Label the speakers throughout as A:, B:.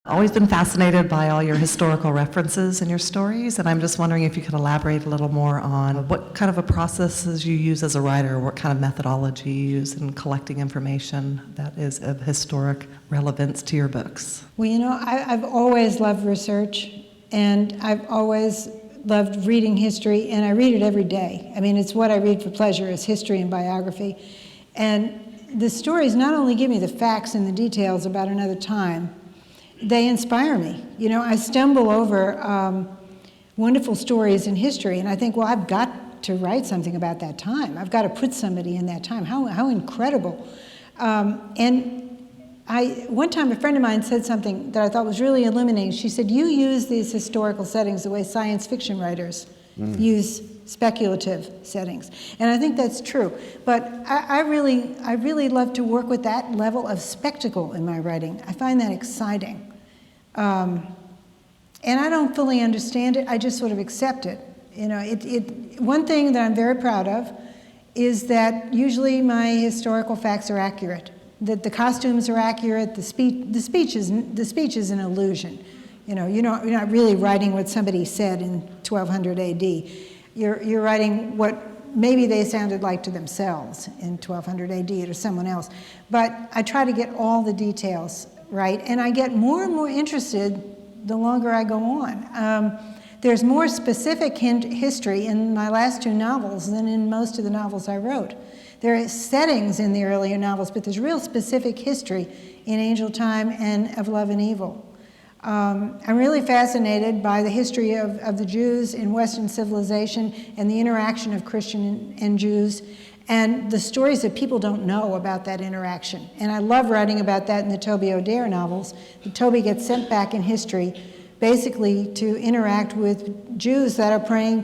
A: Always been fascinated by all your historical references in your stories, and I'm just wondering if you could elaborate a little more on what kind of a processes you use as a writer, or what kind of methodology you use in collecting information that is of historic relevance to your books.
B: Well, I've always loved research, and I've always loved reading history, and I read it every day. I mean, it's what I read for pleasure, is history and biography. And the stories not only give me the facts and the details about another time, they inspire me. I stumble over wonderful stories in history, and I think, well, I've got to write something about that time. I've got to put somebody in that time. How incredible. One time a friend of mine said something that I thought was really illuminating. She said, you use these historical settings the way science fiction writers use speculative settings. And I think that's true. But I really love to work with that level of spectacle in my writing. I find that exciting. And I don't fully understand it, I just sort of accept it. One thing that I'm very proud of is that usually my historical facts are accurate. That the costumes are accurate, the speech is an illusion. You're not really writing what somebody said in 1200 AD. You're writing what maybe they sounded like to themselves in 1200 AD or someone else. But I try to get all the details right, and I get more and more interested the longer I go on. There's more specific history in my last two novels than in most of the novels I wrote. There are settings in the earlier novels, but there's real specific history in Angel Time and of Love and Evil. I'm really fascinated by the history of the Jews in Western civilization and the interaction of Christian and Jews, and the stories that people don't know about that interaction. And I love writing about that in the Toby O'Dare novels. Toby gets sent back in history basically to interact with Jews that are praying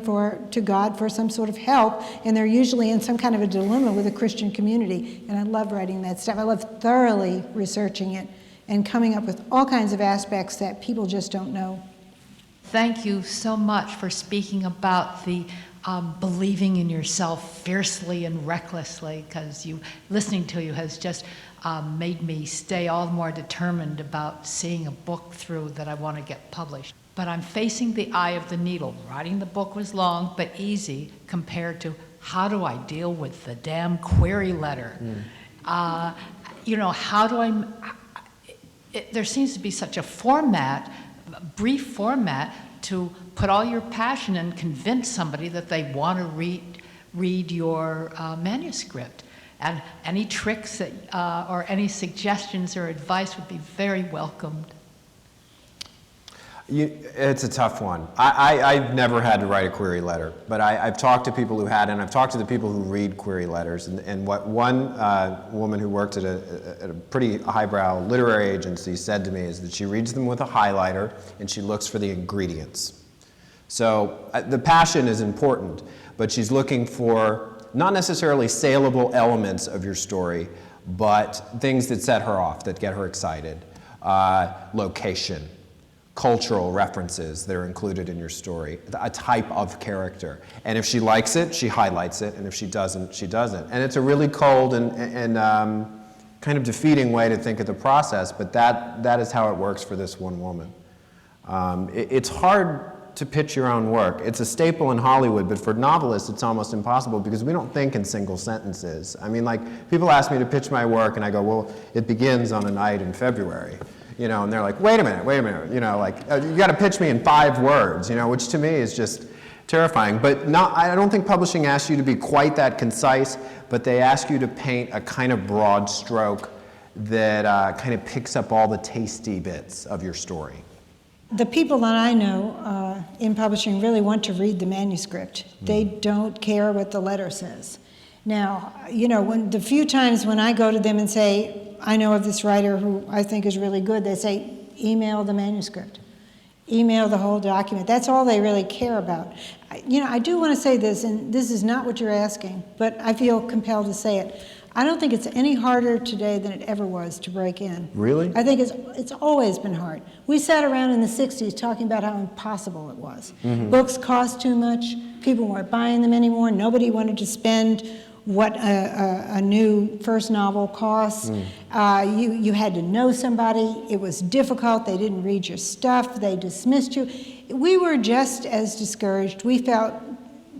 B: to God for some sort of help, and they're usually in some kind of a dilemma with a Christian community. And I love writing that stuff. I love thoroughly researching it and coming up with all kinds of aspects that people just don't know.
C: Thank you so much for speaking about the believing in yourself fiercely and recklessly, because listening to you has just made me stay all the more determined about seeing a book through that I want to get published. But I'm facing the eye of the needle. Writing the book was long but easy compared to how do I deal with the damn query letter? How do there seems to be such a brief format to put all your passion and convince somebody that they want to read your manuscript. And any tricks or any suggestions or advice would be very welcomed.
D: It's a tough one. I've never had to write a query letter, but I've talked to people who had, and I've talked to the people who read query letters. And what one woman who worked at a pretty highbrow literary agency said to me is that she reads them with a highlighter and she looks for the ingredients. So the passion is important, but she's looking for not necessarily saleable elements of your story, but things that set her off, that get her excited. Location, cultural references that are included in your story, a type of character. And if she likes it, she highlights it, and if she doesn't, she doesn't. And it's a really cold and kind of defeating way to think of the process, but that is how it works for this one woman. It's hard to pitch your own work. It's a staple in Hollywood, but for novelists it's almost impossible because we don't think in single sentences. I mean, like, people ask me to pitch my work and I go, well, it begins on a night in February. And they're like, wait a minute, you got to pitch me in 5 words, which to me is just terrifying. But I don't think publishing asks you to be quite that concise, but they ask you to paint a kind of broad stroke that kind of picks up all the tasty bits of your story.
B: The people that I know in publishing really want to read the manuscript. They don't care what the letter says. Now, when the few times when I go to them and say, I know of this writer who I think is really good, they say, email the manuscript. Email the whole document. That's all they really care about. I do want to say this, and this is not what you're asking, but I feel compelled to say it. I don't think it's any harder today than it ever was to break in.
D: Really?
B: I think it's always been hard. We sat around in the 60s talking about how impossible it was. Books cost too much, people weren't buying them anymore, nobody wanted to spend what a new first novel costs. You had to know somebody. It was difficult. They didn't read your stuff. They dismissed you. We were just as discouraged. We felt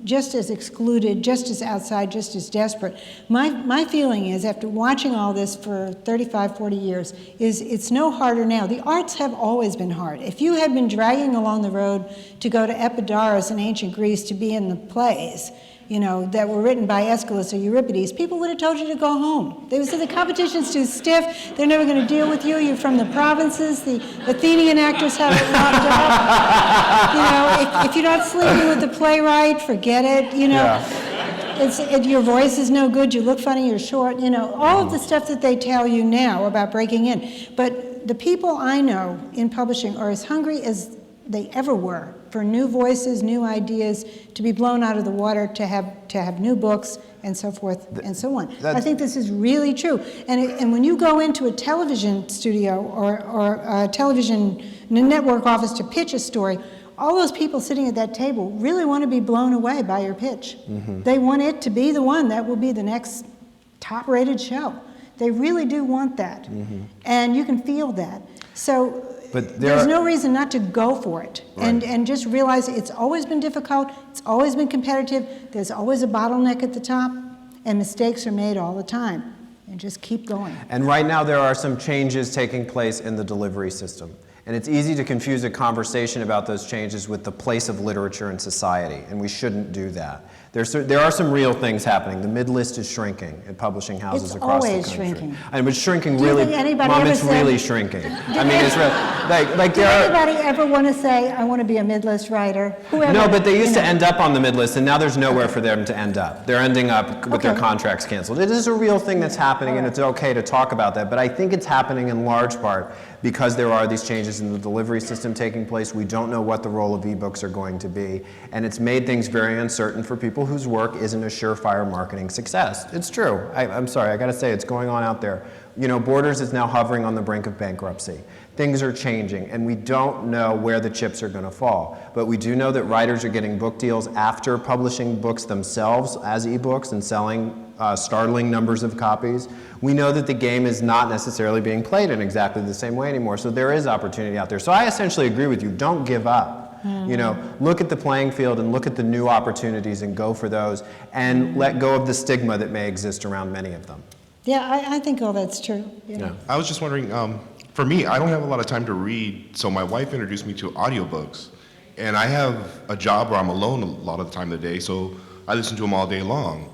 B: just as excluded, just as outside, just as desperate. My feeling is, after watching all this for 35, 40 years, is it's no harder now. The arts have always been hard. If you had been dragging along the road to go to Epidaurus in ancient Greece to be in the plays, you know, that were written by Aeschylus or Euripides, people would have told you to go home. They would say the competition's too stiff, they're never going to deal with you, you're from the provinces, the Athenian actors have it locked up. You know, if you're not sleeping with the playwright, forget it, you know. Your voice is no good, you look funny, you're short, you know, all of the stuff that they tell you now about breaking in. But the people I know in publishing are as hungry as they ever were for new voices, new ideas, to be blown out of the water, to have new books, and so forth and so on. I think this is really true. And when you go into a television studio or a television network office to pitch a story, all those people sitting at that table really want to be blown away by your pitch. They want it to be the one that will be the next top-rated show. They really do want that. And you can feel that. So there's no reason not to go for it.
D: Right.
B: And just realize it's always been difficult, it's always been competitive, there's always a bottleneck at the top, and mistakes are made all the time. And just keep going.
D: And right now there are some changes taking place in the delivery system. And it's easy to confuse a conversation about those changes with the place of literature in society, and we shouldn't do that. There are some real things happening. The mid-list is shrinking at publishing houses
B: It's
D: across the
B: always
D: country.
B: shrinking.
D: And it's shrinking
B: Do you
D: really,
B: think anybody
D: Mom,
B: ever
D: it's
B: said-
D: really shrinking. I mean, it's like
B: Did
D: there are...
B: anybody ever want to say, I want to be a mid-list writer? Whoever,
D: No, but they used
B: you
D: to
B: know.
D: end up on the mid-list, and now there's nowhere for them to end up. They're ending up with their
B: Okay.
D: contracts canceled. It is a real thing that's happening, and it's okay to talk about that, but I think it's happening in large part because there are these changes in the delivery system taking place. We don't know what the role of ebooks are going to be, and it's made things very uncertain for people whose work isn't a surefire marketing success. It's true. I'm sorry, I gotta say, it's going on out there. You know, Borders is now hovering on the brink of bankruptcy. Things are changing, and we don't know where the chips are gonna fall. But we do know that writers are getting book deals after publishing books themselves as ebooks and selling startling numbers of copies. We know that the game is not necessarily being played in exactly the same way anymore, so there is opportunity out there. So I essentially agree with you, don't give up. You know, look at the playing field and look at the new opportunities and go for those, and let go of the stigma that may exist around many of them.
B: Yeah, I think all that's true.
D: Yeah.
E: I was just wondering, for me, I don't have a lot of time to read, so my wife introduced me to audiobooks. And I have a job where I'm alone a lot of the time of the day, so I listen to them all day long.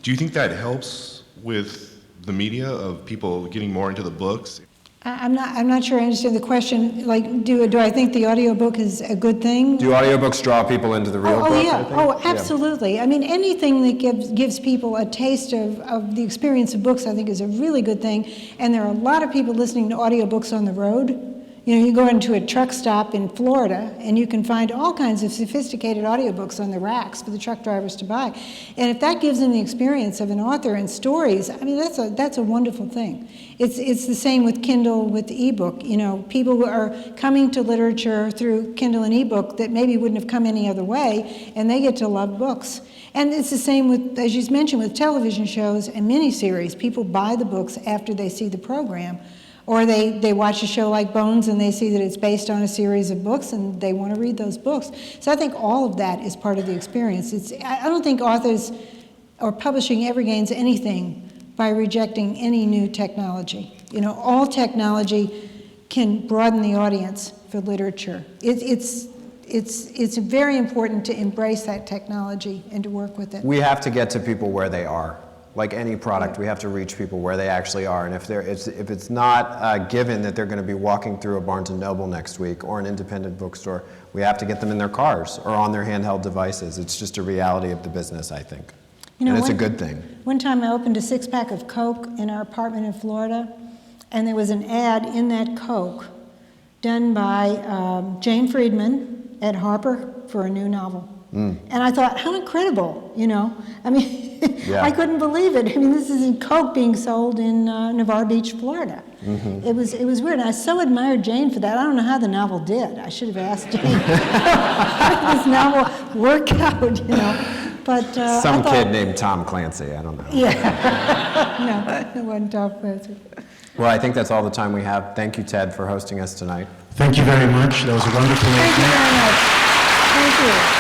E: Do you think that helps with the media of people getting more into the books?
B: I'm not sure I understand the question. Like, do I think the audiobook is a good thing?
D: Do audiobooks draw people into the real book,
B: yeah.
D: I think?
B: Oh, absolutely. I mean, anything that gives people a taste of the experience of books, I think, is a really good thing. And there are a lot of people listening to audiobooks on the road. You know, you go into a truck stop in Florida, and you can find all kinds of sophisticated audiobooks on the racks for the truck drivers to buy. And if that gives them the experience of an author and stories, I mean, that's a wonderful thing. It's the same with Kindle, with ebook. You know, people who are coming to literature through Kindle and ebook that maybe wouldn't have come any other way, and they get to love books. And it's the same with, as you mentioned, with television shows and miniseries. People buy the books after they see the program. Or they watch a show like Bones and they see that it's based on a series of books and they want to read those books. So I think all of that is part of the experience. I don't think authors or publishing ever gains anything by rejecting any new technology. You know, all technology can broaden the audience for literature. It's very important to embrace that technology and to work with it.
D: We have to get to people where they are. Like any product, we have to reach people where they actually are. And if it's not given that they're going to be walking through a Barnes & Noble next week or an independent bookstore, we have to get them in their cars or on their handheld devices. It's just a reality of the business, I think.
B: You know,
D: and it's a good thing.
B: One time I opened a 6-pack of Coke in our apartment in Florida, and there was an ad in that Coke done by Jane Friedman at Harper for a new novel. And I thought, how incredible, you know? I mean,
D: Yeah.
B: I couldn't believe it. I mean, this is Coke being sold in Navarre Beach, Florida. It was weird. And I so admired Jane for that. I don't know how the novel did. I should have asked Jane, how did this novel work out, you know? But I
D: Some
B: thought-
D: kid named Tom Clancy, I don't know.
B: Yeah. No, it wasn't Tom Clancy.
D: Well, I think that's all the time we have. Thank you, Ted, for hosting us tonight.
F: Thank you very much. That was a wonderful
B: Thank you
F: evening.
B: very much. Thank you.